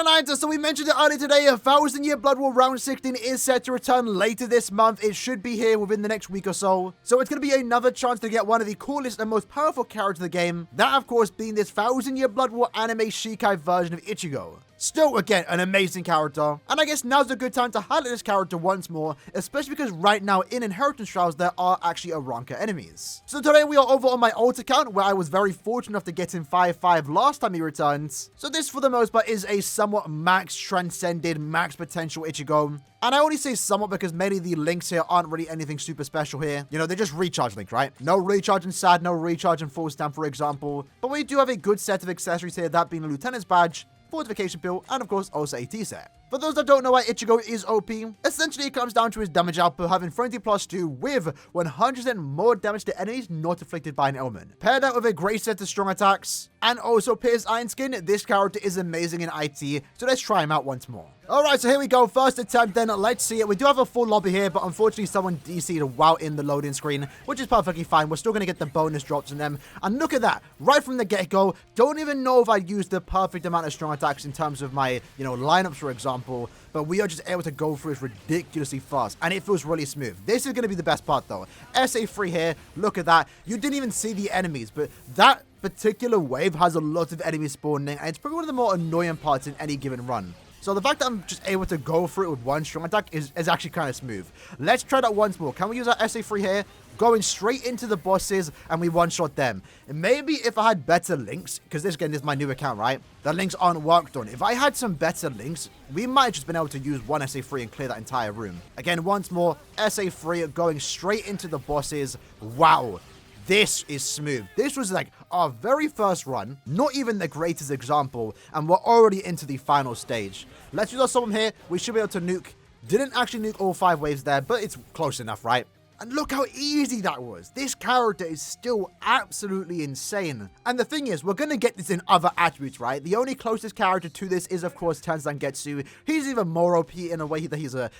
Alright, so we mentioned it earlier today, 1000-year Blood War Round 16 is set to return later this month. It should be here within the next week or so. So it's going to be another chance to get one of the coolest and most powerful characters of the game. That, of course, being this 1000-year Blood War anime Shikai version of ICHIGO. Still, again, an amazing character. And I guess now's a good time to highlight this character once more, especially because right now in Inheritance Trials, there are actually Aranka enemies. So today we are over on my old account, where I was very fortunate enough to get in 5-5 last time he returns. So this, for the most part, is a somewhat max transcended, max potential Ichigo. And I only say somewhat because many of the links here aren't really anything super special here. You know, they're just recharge links, right? No recharge in SAD, no recharge in Full Stamp, for example. But we do have a good set of accessories here, that being a Lieutenant's Badge, Fortification Pill, and of course also a T-set. For those that don't know why Ichigo is OP, essentially it comes down to his damage output having 20+2 with 100% more damage to enemies not afflicted by an ailment. Paired that with a great set of strong attacks, and also Pierce Iron Skin, this character is amazing in IT, so let's try him out once more. Alright, so here we go, first attempt then, let's see it. We do have a full lobby here, but unfortunately someone DC'd while in the loading screen, which is perfectly fine. We're still going to get the bonus drops in them, and look at that, right from the get-go. Don't even know if I used the perfect amount of strong attacks in terms of my, lineups, for example, but we are just able to go through it ridiculously fast, and it feels really smooth. This is going to be the best part though. SA3 here, look at that. You didn't even see the enemies, but that particular wave has a lot of enemies spawning, and it's probably one of the more annoying parts in any given run. So the fact that I'm just able to go through it with one strong attack is actually kind of smooth. Let's try that once more. Can we use our SA3 here? Going straight into the bosses, and we one-shot them. And maybe if I had better links, because this, again, is my new account, right? The links aren't worked on. If I had some better links, we might have just been able to use one SA3 and clear that entire room. Again, once more, SA3 going straight into the bosses. Wow. This is smooth. This was like our very first run, not even the greatest example, and we're already into the final stage. Let's use our summon here. We should be able to nuke. Didn't actually nuke all 5 waves there, but it's close enough, right? And look how easy that was. This character is still absolutely insane. And the thing is, we're going to get this in other attributes, right? The only closest character to this is, of course, Tenzangetsu. He's even more OP in a way that he's a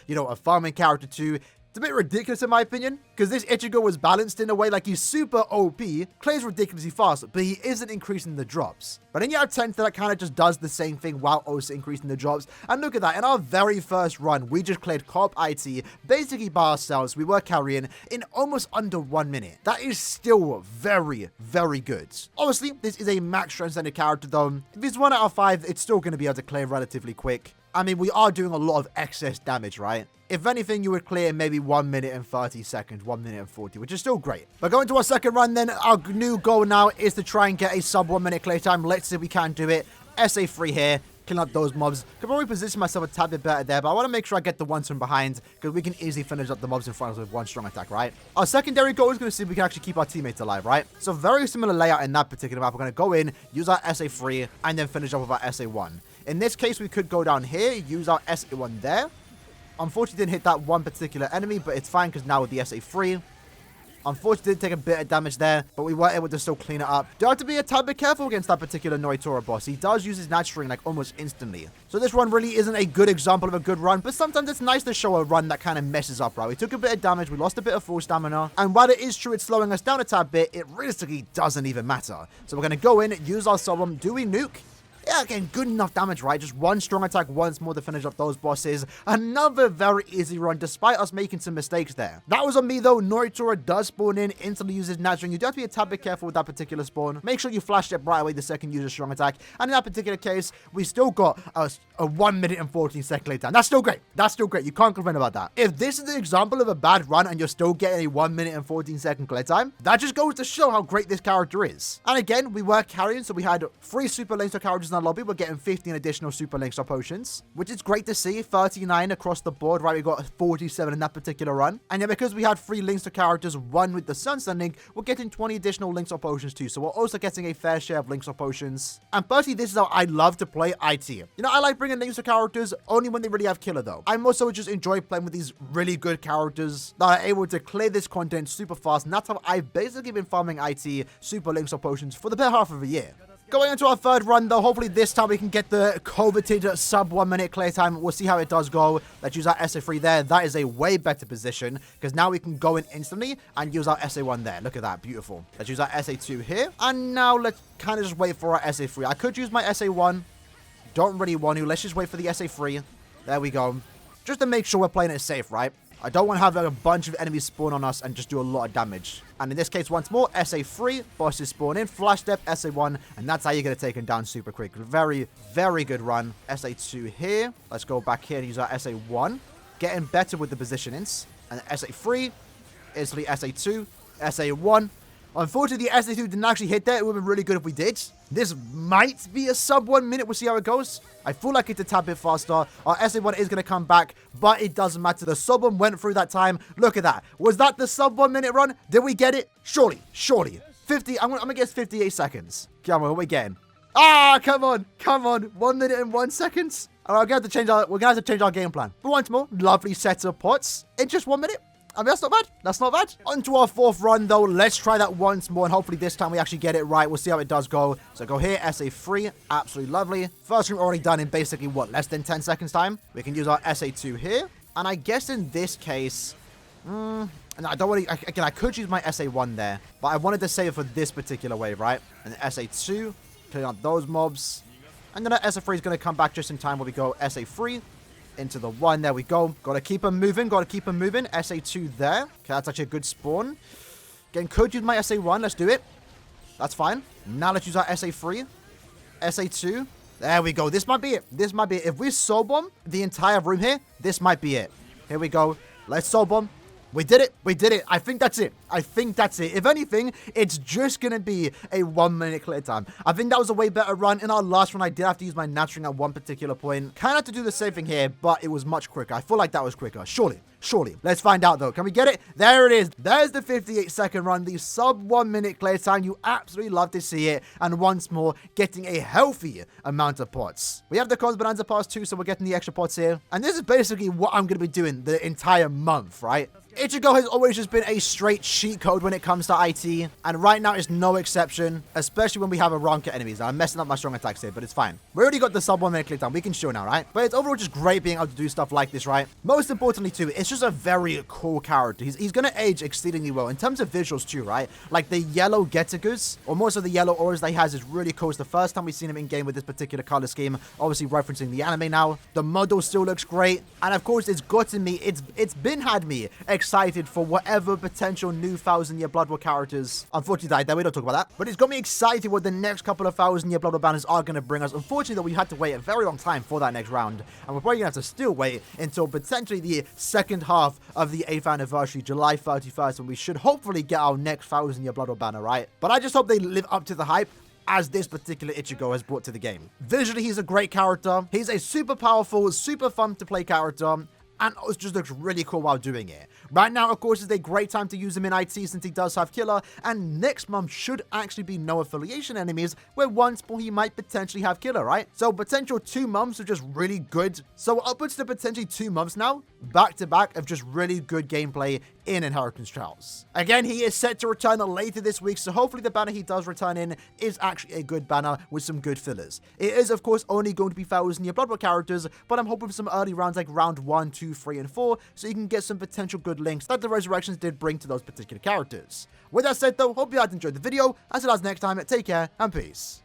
farming character too. It's a bit ridiculous in my opinion, because this Ichigo was balanced in a way like he's super OP, clears ridiculously fast, but he isn't increasing the drops. But then you have Tenta that kind of just does the same thing while also increasing the drops. And look at that, in our very first run, we just cleared Corp IT, basically by ourselves. We were carrying in almost under 1 minute. That is still very, very good. Obviously, this is a max transcended character though. If he's 1 out of 5, it's still going to be able to clear relatively quick. I mean, we are doing a lot of excess damage, right? If anything, you would clear maybe 1 minute and 30 seconds, 1 minute and 40, which is still great. But going to our second run then, our new goal now is to try and get a sub 1 minute clear time. Let's see if we can do it. SA3 here, clean up those mobs. Could probably position myself a tad bit better there, but I want to make sure I get the ones from behind, because we can easily finish up the mobs in front of us with one strong attack, right? Our secondary goal is going to see if we can actually keep our teammates alive, right? So very similar layout in that particular map. We're going to go in, use our SA3, and then finish up with our SA1. In this case, we could go down here, use our SA1 there. Unfortunately, didn't hit that one particular enemy, but it's fine because now with the SA3, unfortunately, did take a bit of damage there, but we were able to still clean it up. Do have to be a tad bit careful against that particular Noitora boss. He does use his Nat String like almost instantly. So this run really isn't a good example of a good run, but sometimes it's nice to show a run that kind of messes up, right? We took a bit of damage, we lost a bit of full stamina, and while it is true it's slowing us down a tad bit, it realistically doesn't even matter. So we're going to go in, use our Solemn. Do we nuke? Yeah, again, good enough damage, right? Just one strong attack once more to finish off those bosses. Another very easy run, despite us making some mistakes there. That was on me, though. Noitora does spawn in, instantly uses Nat String. You do have to be a tad bit careful with that particular spawn. Make sure you flash it right away the second you use a strong attack. And in that particular case, we still got a 1 minute and 14 second later. And that's still great. That's still great. You can't complain about that. If this is an example of a bad run and you're still getting a 1 minute and 14 second clear time, that just goes to show how great this character is. And again, we were carrying, so we had 3 super lanes characters in our lobby. We're getting 15 additional super links or potions, which is great to see. 39 across the board, right? We got 47 in that particular run. And yeah, because we had 3 links to characters, 1 with the Sunsun link, we're getting 20 additional links or potions too. So we're also getting a fair share of links or potions. And personally, this is how I love to play IT. You know, I like bringing links to characters only when they really have killer though. I'm also just enjoy playing with these really good characters that are able to clear this content super fast. And that's how I've basically been farming IT super links or potions for the better half of a year. Going into our third run, though, hopefully this time we can get the coveted sub 1 minute clear time. We'll see how it does go. Let's use our SA3 there. That is a way better position because now we can go in instantly and use our SA1 there. Look at that. Beautiful. Let's use our SA2 here. And now let's kind of just wait for our SA3. I could use my SA1, don't really want to. Let's just wait for the SA3. There we go. Just to make sure we're playing it safe, right? I don't want to have a bunch of enemies spawn on us and just do a lot of damage. And in this case, once more, SA3, bosses spawn in, flash step, SA1, and that's how you're going to take him down super quick. Very, very good run. SA2 here. Let's go back here and use our SA1. Getting better with the positionings. And SA3, instantly SA2, SA1. Unfortunately, the SA2 didn't actually hit there. It would have been really good if we did. This might be a sub 1 minute. We'll see how it goes. I feel like it's a tad bit faster. Our SA1 is going to come back, but it doesn't matter. The sub 1 went through that time. Look at that. Was that the sub 1 minute run? Did we get it? Surely. 50. I'm going to guess 58 seconds. Come on, what are we getting? Ah, come on. 1 minute and 1 second. All right, we're going to have to change our game plan. But once more, lovely set of pots in just 1 minute. I mean, that's not bad. That's not bad. On to our 4th run, though. Let's try that once more, and hopefully this time we actually get it right. We'll see how it does go. So go here, SA3. Absolutely lovely. First room already done in basically, what, less than 10 seconds time? We can use our SA2 here. And I guess in this case... and I don't want to... Again, I could use my SA1 there. But I wanted to save it for this particular wave, right? And SA2. Clean out those mobs. And then our SA3 is going to come back just in time where we go SA3. Into the 1. There we go. Got to keep them moving. SA2 there. Okay, that's actually a good spawn. Again, could use my SA1. Let's do it. That's fine. Now let's use our SA3. SA2. There we go. This might be it. If we soul bomb the entire room here, this might be it. Here we go. Let's soul bomb. We did it. I think that's it. If anything, it's just going to be a 1 minute clear time. I think that was a way better run. In our last run, I did have to use my nat-ring at one particular point. Kind of had to do the same thing here, but it was much quicker. I feel like that was quicker. Surely. Let's find out, though. Can we get it? There it is. There's the 58-second run. The sub 1 minute clear time. You absolutely love to see it. And once more, getting a healthy amount of pots. We have the Cons Bonanza Pass too, so we're getting the extra pots here. And this is basically what I'm going to be doing the entire month, right? ICHIGO has always just been a straight cheat code when it comes to IT, and right now is no exception, especially when we have a ranked enemies. I'm messing up my strong attacks here, but it's fine. We already got the sub 1 minute click down. We can show now, right? But it's overall just great being able to do stuff like this, right? Most importantly, too, it's just a very cool character. He's going to age exceedingly well in terms of visuals, too, right? Like the yellow Getagus, or more so the yellow auras that he has is really cool. It's the first time we've seen him in game with this particular color scheme, obviously referencing the anime now. The model still looks great, and of course, it's gotten me, it's had me excited for whatever potential new 1000-year Blood War characters unfortunately died there. We don't talk about that, but it's got me excited what the next couple of 1000-year Blood War banners are going to bring us. Unfortunately, though, we had to wait a very long time for that next round, and we're probably going to have to still wait until potentially the second half of the 8th anniversary, July 31st, when we should hopefully get our next 1000-year Blood War banner, right? But I just hope they live up to the hype as this particular ICHIGO has brought to the game. Visually, he's a great character. He's a super powerful, super fun to play character, and it just looks really cool while doing it. Right now, of course, is a great time to use him in IT since he does have Killer, and next month should actually be no affiliation enemies, where once more he might potentially have Killer, right? So potential 2 months of just really good. So upwards to potentially 2 months now, back to back of just really good gameplay in Inheritance Trials. Again, he is set to return later this week, so hopefully the banner he does return in is actually a good banner with some good fillers. It is, of course, only going to be 1000-year Blood War characters, but I'm hoping for some early rounds like round 1, 2, 3, and 4, so you can get some potential good links that the Resurrections did bring to those particular characters. With that said, though, hope you guys enjoyed the video. Until next time, take care and peace.